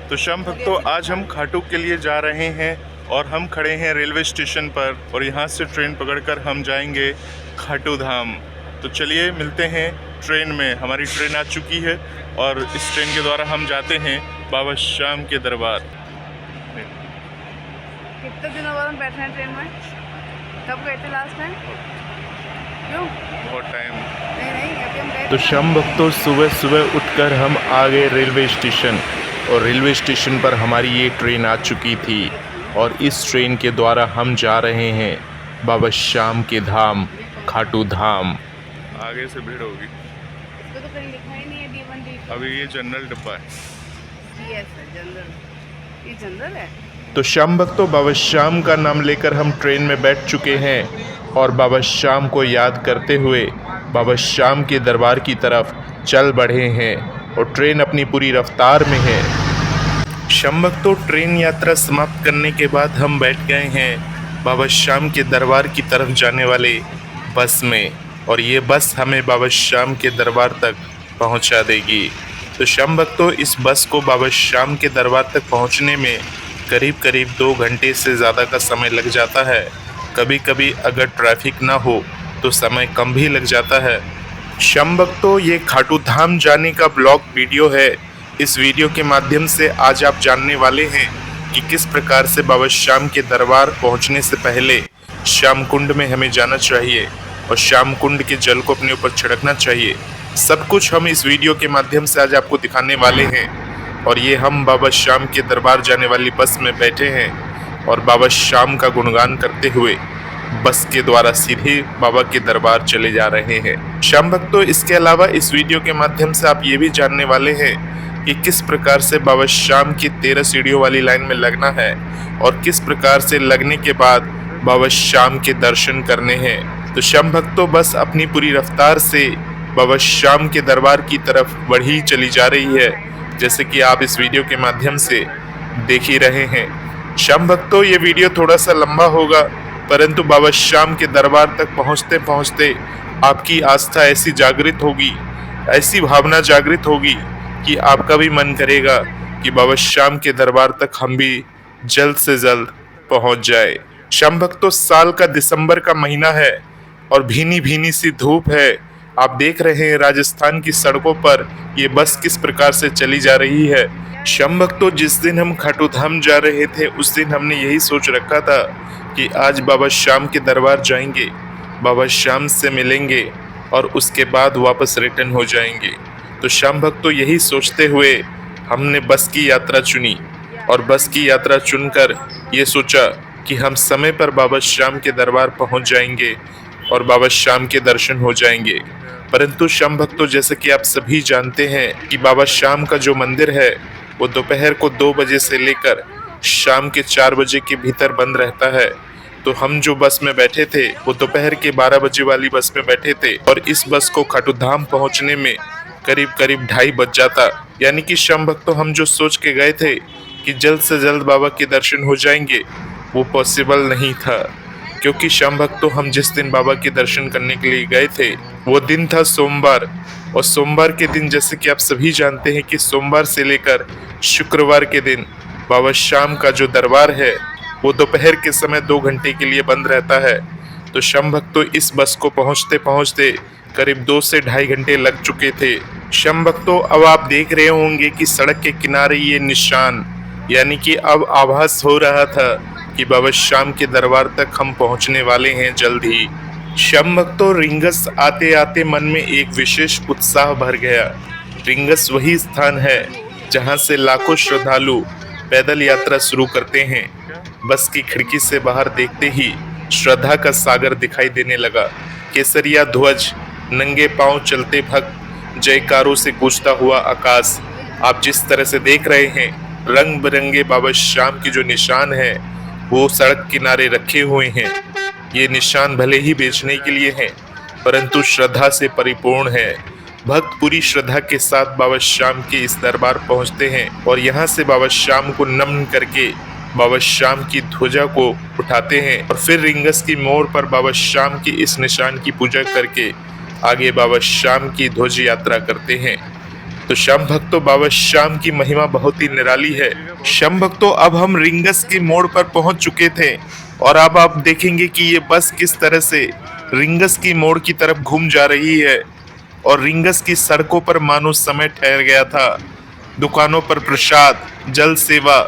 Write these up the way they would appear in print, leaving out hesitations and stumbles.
तो श्याम भक्तों, आज हम खाटू के लिए जा रहे हैं और हम खड़े हैं रेलवे स्टेशन पर और यहाँ से ट्रेन पकड़कर हम जाएंगे खाटू धाम। तो चलिए मिलते हैं ट्रेन में। हमारी ट्रेन आ चुकी है और इस ट्रेन के द्वारा हम जाते हैं बाबा श्याम के दरबार। कितने दिनों बाद हम बैठे हैं ट्रेन में? कब गए थे लास्ट टाइम? क्यों? बहुत टाइम। नहीं अभी हम गए तो श्याम भक्तों, सुबह सुबह उठकर हम आ गए रेलवे स्टेशन और रेलवे स्टेशन पर हमारी ये ट्रेन आ चुकी थी और इस ट्रेन के द्वारा हम जा रहे हैं बाबा श्याम के धाम खाटू धाम। आगे से भीड़ होगी। इसको तो कहीं लिखा ही नहीं है D1 D2। अभी ये जनरल डब्बा है। यस जनरल, ये जनरल है। तो श्याम भक्तों, बाबा श्याम का नाम लेकर हम ट्रेन में बैठ चुके हैं और बाबा श्याम को याद करते हुए बाबा श्याम के दरबार की तरफ चल बढ़े हैं और ट्रेन अपनी पूरी रफ्तार में है। श्याम भक्तों, ट्रेन यात्रा समाप्त करने के बाद हम बैठ गए हैं बाबा श्याम के दरबार की तरफ जाने वाले बस में और ये बस हमें बाबा श्याम के दरबार तक पहुंचा देगी। तो श्याम भक्तों, इस बस को बाबा श्याम के दरबार तक पहुंचने में करीब 2 घंटे से ज़्यादा का समय लग जाता है। कभी कभी अगर ट्रैफिक ना हो तो समय कम भी लग जाता है। श्याम भक्तों, ये खाटू धाम जाने का ब्लॉग वीडियो है। इस वीडियो के माध्यम से आज आप जानने वाले हैं कि किस प्रकार से बाबा श्याम के दरबार पहुंचने से पहले श्याम कुंड में हमें जाना चाहिए और श्याम कुंड के जल को अपने ऊपर छिड़कना चाहिए। सब कुछ हम इस वीडियो के माध्यम से आज आपको दिखाने वाले हैं। और ये हम बाबा श्याम के दरबार जाने वाली बस में बैठे हैं और बाबा श्याम का गुणगान करते हुए बस के द्वारा सीधे बाबा के दरबार चले जा रहे हैं। श्याम भक्तों, इसके अलावा इस वीडियो के माध्यम से आप ये भी जानने वाले हैं कि किस प्रकार से बाबा श्याम की 13 सीढ़ियों वाली लाइन में लगना है और किस प्रकार से लगने के बाद बाबा श्याम के दर्शन करने हैं। तो श्याम भक्तों, बस अपनी पूरी रफ्तार से बाबा श्याम के दरबार की तरफ बढ़ी चली जा रही है, जैसे कि आप इस वीडियो के माध्यम से देख ही रहे हैं। श्याम भक्तों, ये वीडियो थोड़ा सा लंबा होगा, परंतु बाबा श्याम के दरबार तक पहुंचते पहुंचते आपकी आस्था ऐसी जागृत होगी, ऐसी भावना जागृत होगी कि आपका भी मन करेगा कि बाबा श्याम के दरबार तक हम भी जल्द से जल्द पहुंच जाए। श्याम भक्तों, साल का दिसंबर का महीना है और भीनी भीनी सी धूप है। आप देख रहे हैं राजस्थान की सड़कों पर ये बस किस प्रकार से चली जा रही है। श्याम भक्तों, जिस दिन हम खाटू धाम जा रहे थे उस दिन हमने यही सोच रखा था कि आज बाबा श्याम के दरबार जाएंगे, बाबा श्याम से मिलेंगे और उसके बाद वापस रिटर्न हो जाएंगे। तो श्याम भक्तों, यही सोचते हुए हमने बस की यात्रा चुनी और बस की यात्रा चुनकर ये सोचा कि हम समय पर बाबा श्याम के दरबार पहुंच जाएंगे और बाबा श्याम के दर्शन हो जाएंगे। परंतु श्याम भक्तों, जैसे कि आप सभी जानते हैं कि बाबा श्याम का जो मंदिर है वो दोपहर को 2 बजे से लेकर शाम के 4 बजे के भीतर बंद रहता है। तो हम जो बस में बैठे थे वो दोपहर के 12 बजे वाली बस में बैठे थे और इस बस को खाटू धाम पहुंचने में करीब 2:30 बज जाता। यानी कि श्याम भक्तों, हम जो सोच के गए थे कि जल्द से जल्द बाबा के दर्शन हो जाएंगे वो पॉसिबल नहीं था, क्योंकि श्याम भक्तों, हम जिस दिन बाबा के दर्शन करने के लिए गए थे वो दिन था सोमवार और सोमवार के दिन, जैसे कि आप सभी जानते हैं कि सोमवार से लेकर शुक्रवार के दिन बाबा श्याम का जो दरबार है वो दोपहर के समय 2 घंटे के लिए बंद रहता है। तो श्याम भक्तों, इस बस को पहुंचते पहुंचते करीब 2 से ढाई घंटे लग चुके थे। श्याम भक्तों, अब आप देख रहे होंगे कि सड़क के किनारे ये निशान, यानी कि अब आभास हो रहा था कि बाबा श्याम के दरबार तक हम पहुंचने वाले हैं जल्द ही। श्याम भक्तों, रिंगस आते आते मन में एक विशेष उत्साह भर गया। रिंगस वही स्थान है जहां से लाखों श्रद्धालु पैदल यात्रा शुरू करते हैं। बस की खिड़की से बाहर देखते ही श्रद्धा का सागर दिखाई देने लगा। केसरिया ध्वज, नंगे पांव चलते भक्त, जयकारों से गूंजता हुआ आकाश। आप जिस तरह से देख रहे हैं, रंग बिरंगे बाबा श्याम की जो निशान है वो सड़क किनारे रखे हुए हैं। ये निशान भले ही बेचने के लिए हैं, परंतु श्रद्धा से परिपूर्ण है। भक्त पूरी श्रद्धा के साथ बाबा श्याम के इस दरबार पहुंचते हैं और यहाँ से बाबा श्याम को नमन करके बाबा श्याम की ध्वजा को उठाते हैं और फिर रिंगस की मोड़ पर बाबा श्याम की इस निशान की पूजा करके आगे बाबा श्याम की ध्वज यात्रा करते हैं। तो श्याम भक्तों, बाबा श्याम की महिमा बहुत ही निराली है। श्याम भक्तों, अब हम रिंगस के मोड़ पर पहुंच चुके थे और अब आप देखेंगे कि ये बस किस तरह से रिंगस की मोड़ की तरफ घूम जा रही है और रिंगस की सड़कों पर मानो समय ठहर गया था। दुकानों पर प्रसाद, जल सेवा,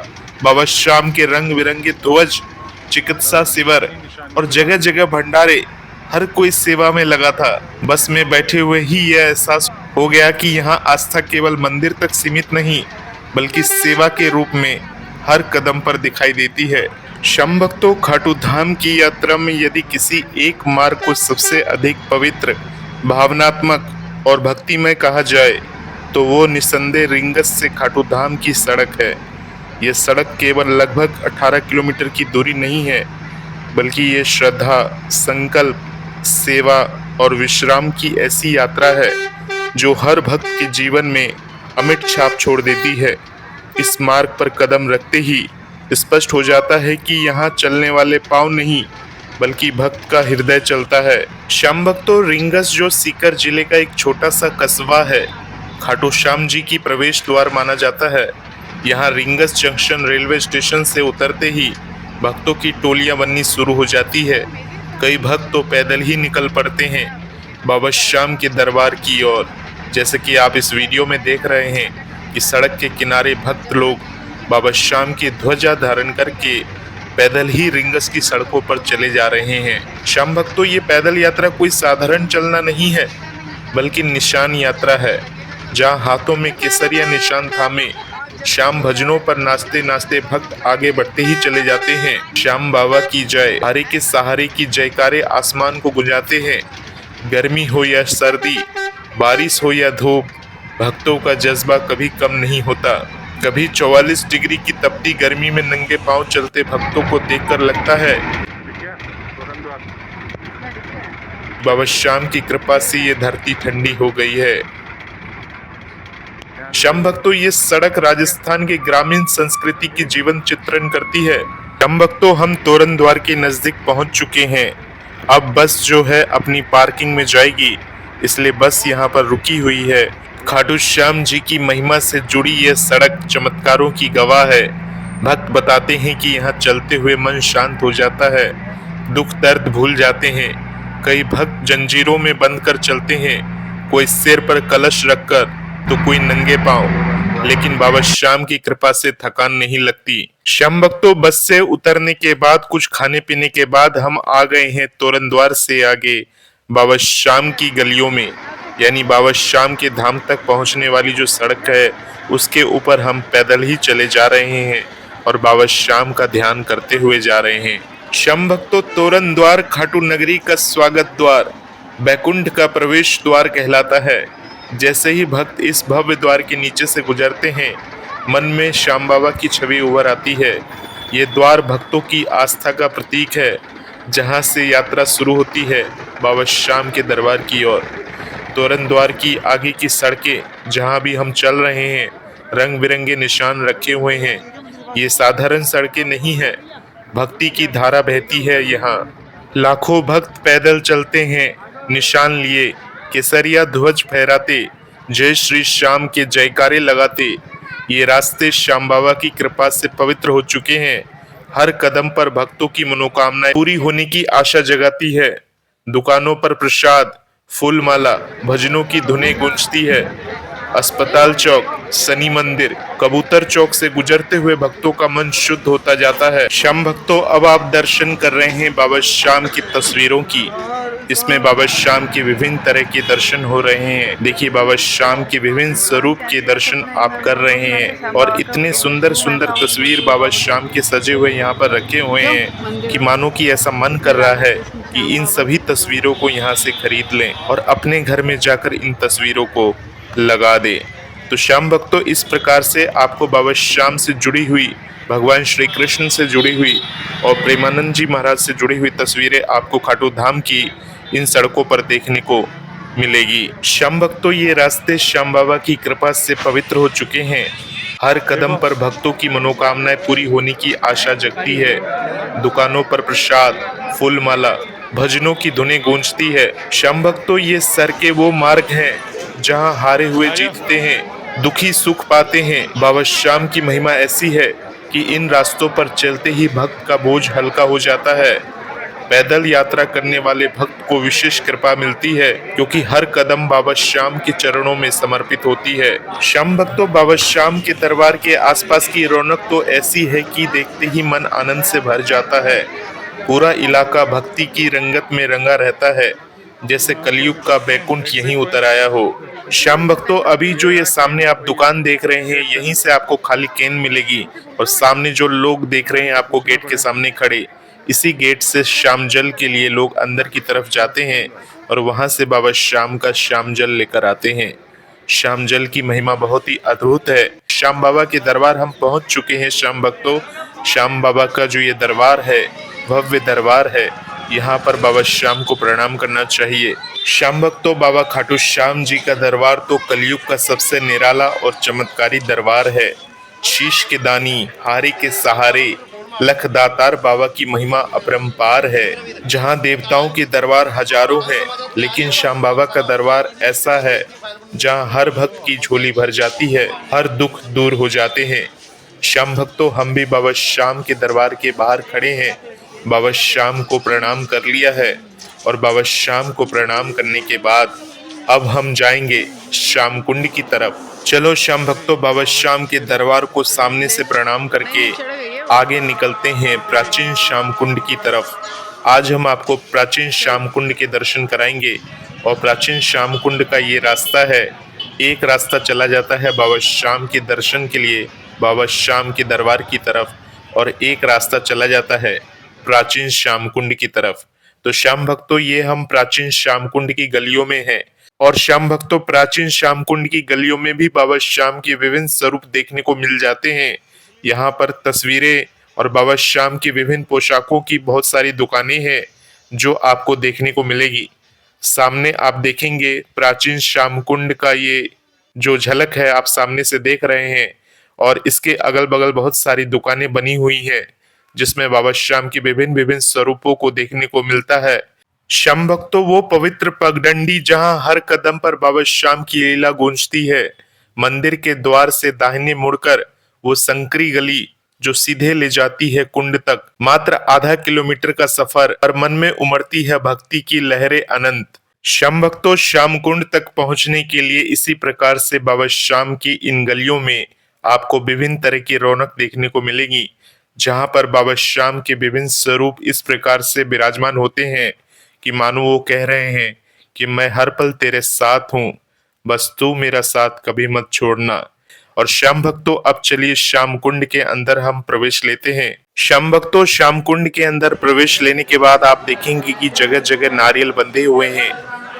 बाबा श्याम के रंग बिरंगे ध्वज, चिकित्सा शिविर और जगह जगह भंडारे, हर कोई सेवा में लगा था। बस में बैठे हुए ही यह एहसास हो गया कि यहाँ आस्था केवल मंदिर तक सीमित नहीं, बल्कि सेवा के रूप में हर कदम पर दिखाई देती है। श्याम भक्तों, खाटू धाम की यात्रा में यदि किसी एक मार्ग को सबसे अधिक पवित्र, भावनात्मक और भक्तिमय कहा जाए तो वो निसंदेह रिंगस से खाटू धाम की सड़क है। यह सड़क केवल लगभग 18 किलोमीटर की दूरी नहीं है, बल्कि ये श्रद्धा, संकल्प, सेवा और विश्राम की ऐसी यात्रा है जो हर भक्त के जीवन में अमिट छाप छोड़ देती है। इस मार्ग पर कदम रखते ही स्पष्ट हो जाता है कि यहाँ चलने वाले पांव नहीं, बल्कि भक्त का हृदय चलता है। श्याम भक्तों, रिंगस जो सीकर जिले का एक छोटा सा कस्बा है, खाटू श्याम जी की प्रवेश द्वार माना जाता है। यहाँ रिंगस जंक्शन रेलवे स्टेशन से उतरते ही भक्तों की टोलियां बननी शुरू हो जाती है। कई भक्त तो पैदल ही निकल पड़ते हैं बाबा श्याम के दरबार की ओर। जैसे कि आप इस वीडियो में देख रहे हैं कि सड़क के किनारे भक्त लोग बाबा श्याम की ध्वजा धारण करके पैदल ही रिंगस की सड़कों पर चले जा रहे हैं। श्याम भक्तों, ये पैदल यात्रा कोई साधारण चलना नहीं है, बल्कि निशान यात्रा है, जहां हाथों में केसरिया निशान थामे श्याम भजनों पर नाचते नाचते भक्त आगे बढ़ते ही चले जाते हैं। श्याम बाबा की जय, हारे के सहारे की जयकारे आसमान को गुंजाते हैं। गर्मी हो या सर्दी, बारिश हो या धूप, भक्तों का जज्बा कभी कम नहीं होता। कभी 44 डिग्री की तपती गर्मी में नंगे पांव चलते भक्तों को देखकर लगता है बाबा श्याम की कृपा से ये धरती ठंडी हो गई है। श्याम भक्तों, ये सड़क राजस्थान की ग्रामीण संस्कृति की जीवन चित्रण करती है। श्याम भक्तों, हम तोरण द्वार के नजदीक पहुंच चुके हैं। अब बस जो है अपनी पार्किंग में जाएगी, इसलिए बस यहाँ पर रुकी हुई है। खाटू श्याम जी की महिमा से जुड़ी यह सड़क चमत्कारों की गवाह है। भक्त बताते हैं कि यहाँ चलते हुए मन शांत हो जाता है, दुख दर्द भूल जाते हैं। कई भक्त जंजीरों में बंध कर चलते हैं, कोई सिर पर कलश रखकर तो कोई नंगे पांव, लेकिन बाबा श्याम की कृपा से थकान नहीं लगती। श्याम भक्तों, बस से उतरने के बाद कुछ खाने पीने के बाद हम आ गए हैं तोरण द्वार से आगे बाबा श्याम की गलियों में, यानी बाबा श्याम के धाम तक पहुंचने वाली जो सड़क है उसके ऊपर हम पैदल ही चले जा रहे हैं और बाबा श्याम का ध्यान करते हुए जा रहे हैं। श्याम भक्तों, तोरण द्वार खाटू नगरी का स्वागत द्वार, बैकुंठ का प्रवेश द्वार कहलाता है। जैसे ही भक्त इस भव्य द्वार के नीचे से गुजरते हैं, मन में श्याम बाबा की छवि उभर आती है। ये द्वार भक्तों की आस्था का प्रतीक है, जहां से यात्रा शुरू होती है बाबा श्याम के दरबार की ओर। तोरण द्वार की आगे की सड़कें जहां भी हम चल रहे हैं, रंग बिरंगे निशान रखे हुए हैं। ये साधारण सड़कें नहीं है, भक्ति की धारा बहती है। यहाँ लाखों भक्त पैदल चलते हैं, निशान लिए, केसरिया ध्वज फहराते, जय श्री श्याम के जयकारे लगाते। ये रास्ते श्याम बाबा की कृपा से पवित्र हो चुके हैं। हर कदम पर भक्तों की मनोकामनाएं पूरी होने की आशा जगाती है। दुकानों पर प्रसाद, फूल माला, भजनों की धुनें गूंजती है। अस्पताल चौक, शनि मंदिर, कबूतर चौक से गुजरते हुए भक्तों का मन शुद्ध होता जाता है। श्याम भक्तों, अब आप दर्शन कर रहे हैं बाबा श्याम की तस्वीरों की। इसमें बाबा श्याम के विभिन्न तरह के दर्शन हो रहे हैं। देखिए, बाबा श्याम के विभिन्न स्वरूप के दर्शन आप कर रहे हैं और इतने सुंदर सुंदर तस्वीर बाबा श्याम के सजे हुए यहाँ पर रखे हुए हैं कि मानो कि ऐसा मन कर रहा है कि इन सभी तस्वीरों को यहाँ से खरीद लें और अपने घर में जाकर इन तस्वीरों को लगा दे। तो श्याम भक्तों, इस प्रकार से आपको बाबा श्याम से जुड़ी हुई, भगवान श्री कृष्ण से जुड़ी हुई और प्रेमानंद जी महाराज से जुड़ी हुई तस्वीरें आपको खाटू धाम की इन सड़कों पर देखने को मिलेगी। श्याम भक्तों, ये रास्ते श्याम बाबा की कृपा से पवित्र हो चुके हैं। हर कदम पर भक्तों की मनोकामनाएं पूरी होने की आशा जगती है। दुकानों पर प्रसाद, फूल माला, भजनों की धुनें गूंजती है। श्याम भक्तों, ये सड़कें वो मार्ग हैं जहां हारे हुए जीतते हैं, दुखी सुख पाते हैं। बाबा श्याम की महिमा ऐसी है कि इन रास्तों पर चलते ही भक्त का बोझ हल्का हो जाता है। पैदल यात्रा करने वाले भक्त को विशेष कृपा मिलती है, क्योंकि हर कदम बाबा श्याम के चरणों में समर्पित होती है। श्याम भक्तों, बाबा श्याम के दरबार के आसपास की रौनक तो ऐसी है कि देखते ही मन आनंद से भर जाता है। पूरा इलाका भक्ति की रंगत में रंगा रहता है, जैसे कलयुग का बैकुंठ यहीं उतर आया हो। श्याम भक्तों, अभी जो ये सामने आप दुकान देख रहे हैं, यहीं से आपको खाली कैन मिलेगी। और सामने जो लोग देख रहे हैं आपको गेट के सामने खड़े, इसी गेट से श्याम जल के लिए लोग अंदर की तरफ जाते हैं और वहां से बाबा श्याम का श्याम जल लेकर आते हैं। श्याम जल की महिमा बहुत ही अद्भुत है। श्याम बाबा के दरबार हम पहुंच चुके हैं। श्याम भक्तों, श्याम बाबा का जो ये दरबार है, भव्य दरबार है, यहाँ पर बाबा श्याम को प्रणाम करना चाहिए। श्याम भक्तों, बाबा खाटू श्याम जी का दरबार तो कलयुग का सबसे निराला और चमत्कारी दरबार है। शीश के दानी, हारे के सहारे, लख दातार बाबा की महिमा अपरंपार है। जहाँ देवताओं के दरबार हजारों हैं, लेकिन श्याम बाबा का दरबार ऐसा है जहाँ हर भक्त की झोली भर जाती है, हर दुख दूर हो जाते हैं। श्याम भक्तों, हम भी बाबा श्याम के दरबार के बाहर खड़े हैं। बाबा श्याम को प्रणाम कर लिया है और बाबा श्याम को प्रणाम करने के बाद अब हम जाएंगे श्याम कुंड की तरफ। चलो श्याम भक्तों, बाबा श्याम के दरबार को सामने से प्रणाम करके आगे निकलते हैं प्राचीन श्याम कुंड की तरफ। आज हम आपको प्राचीन श्याम कुंड के दर्शन कराएंगे और प्राचीन श्याम कुंड का ये रास्ता है। एक रास्ता चला जाता है बाबा श्याम के दर्शन के लिए बाबा श्याम के दरबार की तरफ, और एक रास्ता चला जाता है प्राचीन श्याम कुंड की तरफ। तो श्याम भक्तों, ये हम प्राचीन श्याम कुंड की गलियों में हैं। और श्याम भक्तों, प्राचीन श्याम कुंड की गलियों में भी बाबा श्याम के विभिन्न स्वरूप देखने को मिल जाते हैं। यहाँ पर तस्वीरें और बाबा श्याम की विभिन्न पोशाकों की बहुत सारी दुकानें हैं जो आपको देखने को मिलेगी। सामने आप देखेंगे प्राचीन श्याम कुंड का ये जो झलक है आप सामने से देख रहे हैं, और इसके अगल बगल बहुत सारी दुकानें बनी हुई हैं जिसमें बाबा श्याम की विभिन्न विभिन्न स्वरूपों को देखने को मिलता है। श्याम भक्तों, वो पवित्र पगडंडी जहां हर कदम पर बाबा श्याम की लीला गूंजती है। मंदिर के द्वार से दाहिने मुड़कर वो संकरी गली जो सीधे ले जाती है कुंड तक, मात्र आधा किलोमीटर का सफर, और मन में उमड़ती है भक्ति की लहरें अनंत। श्याम भक्तों, श्याम कुंड तक पहुंचने के लिए इसी प्रकार से बाबा श्याम की इन गलियों में आपको विभिन्न तरह की रौनक देखने को मिलेगी, जहां पर बाबा श्याम के विभिन्न स्वरूप इस प्रकार से विराजमान होते हैं कि मानो वो कह रहे हैं कि मैं हर पल तेरे साथ हूँ, बस तू मेरा साथ कभी मत छोड़ना। और श्याम भक्तों, अब चलिए श्याम कुंड के अंदर हम प्रवेश लेते हैं। श्याम भक्तों, श्याम कुंड के अंदर प्रवेश लेने के बाद आप देखेंगे कि जगह जगह नारियल बंधे हुए हैं,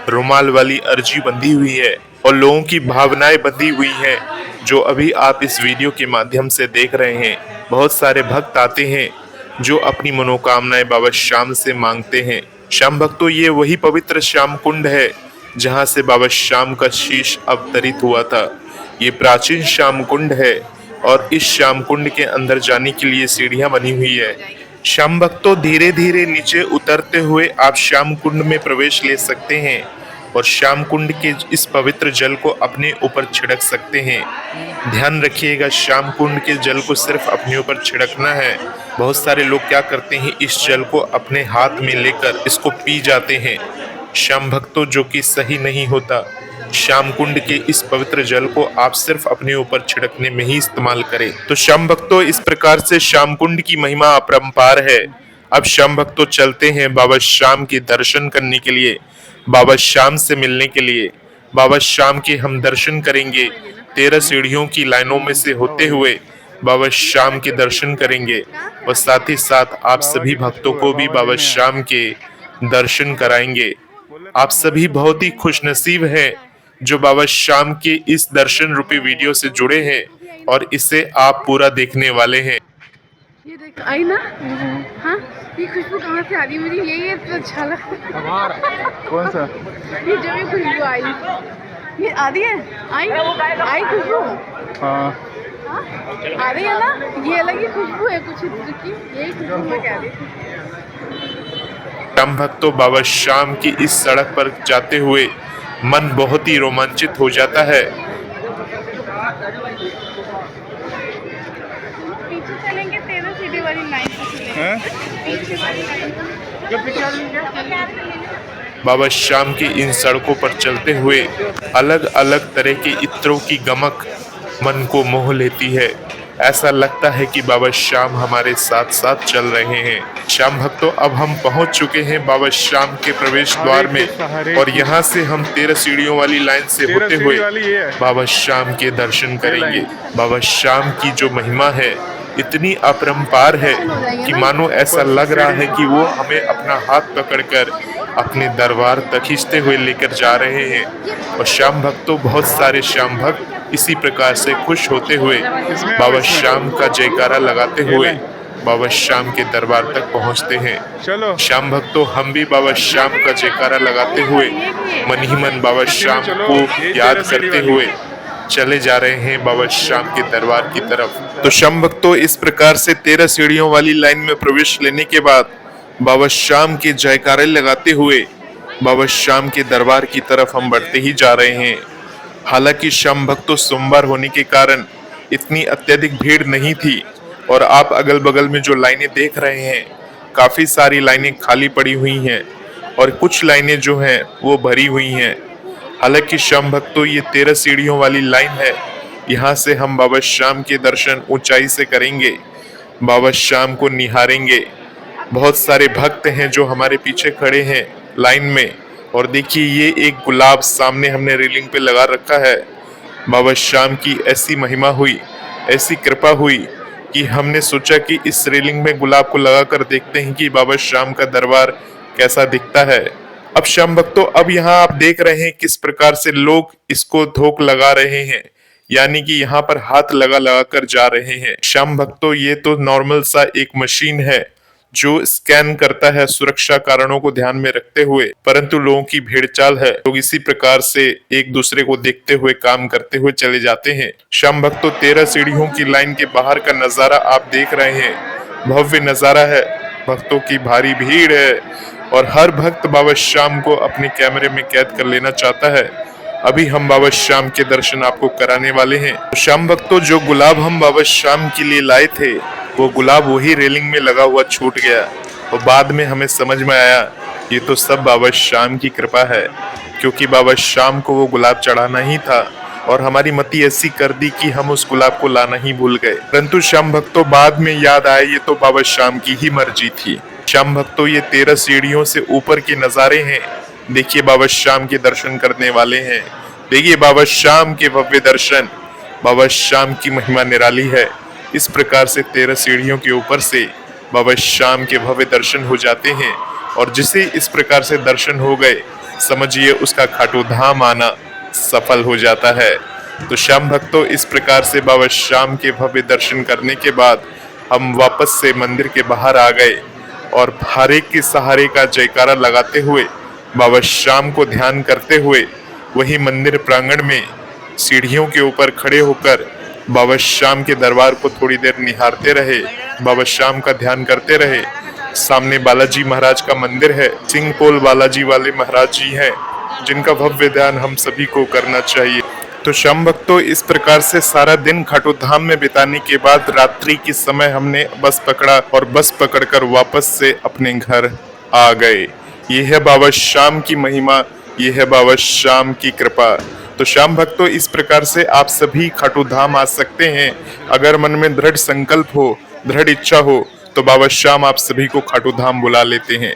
रुमाल वाली अर्जी बंधी हुई है और लोगों की भावनाएं बंधी हुई है, जो अभी आप इस वीडियो के माध्यम से देख रहे हैं। बहुत सारे भक्त आते हैं जो अपनी मनोकामनाएं बाबा श्याम से मांगते हैं। श्याम भक्तों, ये वही पवित्र श्याम कुंड है जहां से बाबा श्याम का शीश अवतरित हुआ था। ये प्राचीन श्याम कुंड है और इस श्याम कुंड के अंदर जाने के लिए सीढ़ियां बनी हुई है। श्याम भक्तों, धीरे धीरे नीचे उतरते हुए आप श्याम कुंड में प्रवेश ले सकते हैं और श्याम कुंड के इस पवित्र जल को अपने ऊपर छिड़क सकते हैं। ध्यान रखिएगा, श्याम कुंड के जल को सिर्फ अपने ऊपर छिड़कना है। बहुत सारे लोग क्या करते हैं, इस जल को अपने हाथ में लेकर इसको पी जाते हैं। श्याम भक्तों, जो कि सही नहीं होता। श्याम कुंड के इस पवित्र जल को आप सिर्फ अपने ऊपर छिड़कने में ही इस्तेमाल करें। तो श्याम भक्तों, इस प्रकार से श्याम कुंड की महिमा अपरंपार है। अब श्याम भक्तों, चलते हैं बाबा श्याम के दर्शन करने के लिए, बाबा श्याम से मिलने के लिए। बाबा श्याम के हम दर्शन करेंगे, 13 सीढ़ियों की लाइनों में से होते हुए बाबा श्याम के दर्शन करेंगे और साथ ही साथ आप सभी भक्तों को भी बाबा श्याम के दर्शन कराएंगे। आप सभी बहुत ही खुशनसीब हैं जो बाबा श्याम के इस दर्शन रूपी वीडियो से जुड़े हैं और इसे आप पूरा देखने वाले हैं। ये देख आई ना, हाँ ये खुशबू कहाँ से आ रही है मेरी, ये तो अच्छा लगा। कौन सा? ये जो भी खुशबू आई, ये आ रही है, आई खुशबू, हाँ आ रही है ना, ये अलग ही खुशबू है कुछ इत्र की, यही खुशबू मैं कह रही थी। श्याम भक्तों, बाबा श्याम की इस सड़क पर जाते हुए मन बहुत ही रोमांचित हो जाता है। पीछे चलेंगे 13 सीढ़ी वाली लाइन से चलेंगे। हैं? पीछे वाली लाइन। बाबा श्याम की इन सड़कों पर चलते हुए अलग अलग तरह के इत्रों की गमक मन को मोह लेती है। ऐसा लगता है कि बाबा श्याम हमारे साथ साथ चल रहे हैं। श्याम भक्तों, अब हम पहुंच चुके हैं बाबा श्याम के प्रवेश द्वार में और यहाँ से हम 13 सीढ़ियों वाली लाइन से होते हुए बाबा श्याम के दर्शन करेंगे। बाबा श्याम की जो महिमा है इतनी अपरंपार है कि मानो ऐसा लग रहा है कि वो हमें अपना हाथ पकड़कर अपने दरबार तक खींचते हुए लेकर जा रहे हैं। और श्याम भक्तों, बहुत सारे श्याम भक्त इसी प्रकार से खुश होते हुए बाबा श्याम का जयकारा लगाते हुए बाबा श्याम के दरबार तक पहुंचते हैं। चलो श्याम भक्तों, हम भी बाबा श्याम का जयकारा लगाते हुए मन ही मन बाबा श्याम को याद करते हुए चले जा रहे हैं बाबा श्याम के दरबार की तरफ। तो श्याम भक्तों, इस प्रकार से 13 सीढ़ियों वाली लाइन में प्रवेश लेने के बाद बाबा श्याम के जयकारे लगाते हुए बाबा श्याम के दरबार की तरफ हम बढ़ते ही जा रहे हैं। हालांकि श्याम भक्तों, सोमवार होने के कारण इतनी अत्यधिक भीड़ नहीं थी और आप अगल बगल में जो लाइनें देख रहे हैं काफी सारी लाइनें खाली पड़ी हुई हैं और कुछ लाइनें जो हैं वो भरी हुई हैं। हालांकि श्याम भक्तों, ये 13 सीढ़ियों वाली लाइन है। यहाँ से हम बाबा श्याम के दर्शन ऊंचाई से करेंगे, बाबा श्याम को निहारेंगे। बहुत सारे भक्त हैं जो हमारे पीछे खड़े हैं लाइन में और देखिए ये एक गुलाब सामने हमने रेलिंग पे लगा रखा है। बाबा श्याम की ऐसी महिमा हुई, ऐसी कृपा हुई कि हमने सोचा कि इस रेलिंग में गुलाब को लगाकर देखते हैं कि बाबा श्याम का दरबार कैसा दिखता है। अब श्याम भक्तों, अब यहाँ आप देख रहे हैं किस प्रकार से लोग इसको धोख लगा रहे हैं, यानी कि यहाँ पर हाथ लगा लगा कर जा रहे हैं। श्याम भक्तों, ये तो नॉर्मल सा एक मशीन है जो स्कैन करता है सुरक्षा कारणों को ध्यान में रखते हुए, परंतु लोगों की भीड़ चाल है। लोग इसी प्रकार से एक दूसरे को देखते हुए काम करते हुए चले जाते हैं। श्याम भक्तों, 13 सीढ़ियों की लाइन के बाहर का नजारा आप देख रहे हैं, भव्य नजारा है। भक्तों की भारी भीड़ है और हर भक्त बाबा श्याम को अपने कैमरे में कैद कर लेना चाहता है। अभी हम बाबा श्याम के दर्शन आपको कराने वाले हैं। श्याम भक्तों, जो गुलाब हम बाबा श्याम के लिए लाए थे वो गुलाब वही रेलिंग में लगा हुआ छूट गया और बाद में हमें समझ में आया ये तो सब बाबा श्याम की कृपा है, क्योंकि बाबा श्याम को वो गुलाब चढ़ाना ही था और हमारी मति ऐसी कर दी कि हम उस गुलाब को लाना ही भूल गए। परंतु श्याम भक्तों, बाद में याद आया ये तो बाबा श्याम की ही मर्जी थी। श्याम भक्तों, ये 13 सीढ़ियों से ऊपर के नजारे हैं। देखिए बाबा श्याम के दर्शन करने वाले हैं। देखिए बाबा श्याम के भव्य दर्शन, बाबा श्याम की महिमा निराली है। इस प्रकार से 13 सीढ़ियों के ऊपर से बाबा श्याम के भव्य दर्शन हो जाते हैं और जिसे इस प्रकार से दर्शन हो गए समझिए उसका खाटू धाम आना सफल हो जाता है। तो श्याम भक्तों, इस प्रकार से बाबा श्याम के भव्य दर्शन करने के बाद हम वापस से मंदिर के बाहर आ गए और हरे के सहारे का जयकारा लगाते हुए बाबा श्याम को ध्यान करते हुए वही मंदिर प्रांगण में सीढ़ियों के ऊपर खड़े होकर बाबा श्याम के दरबार को थोड़ी देर निहारते रहे, बाबा श्याम का ध्यान करते रहे। सामने बालाजी महाराज का मंदिर है, सिंहपोल बालाजी वाले महाराज जी हैं जिनका भव्य ध्यान हम सभी को करना चाहिए। तो श्याम भक्तों, इस प्रकार से सारा दिन खाटू धाम में बिताने के बाद रात्रि के समय हमने बस पकड़ा और बस पकड़कर वापस से अपने घर आ गए। ये है बाबा श्याम की महिमा, ये है बाबा श्याम की कृपा। तो श्याम भक्तों, इस प्रकार से आप सभी खाटू धाम आ सकते हैं। अगर मन में दृढ़ संकल्प हो, दृढ़ इच्छा हो तो बाबा श्याम आप सभी को खाटू धाम बुला लेते हैं।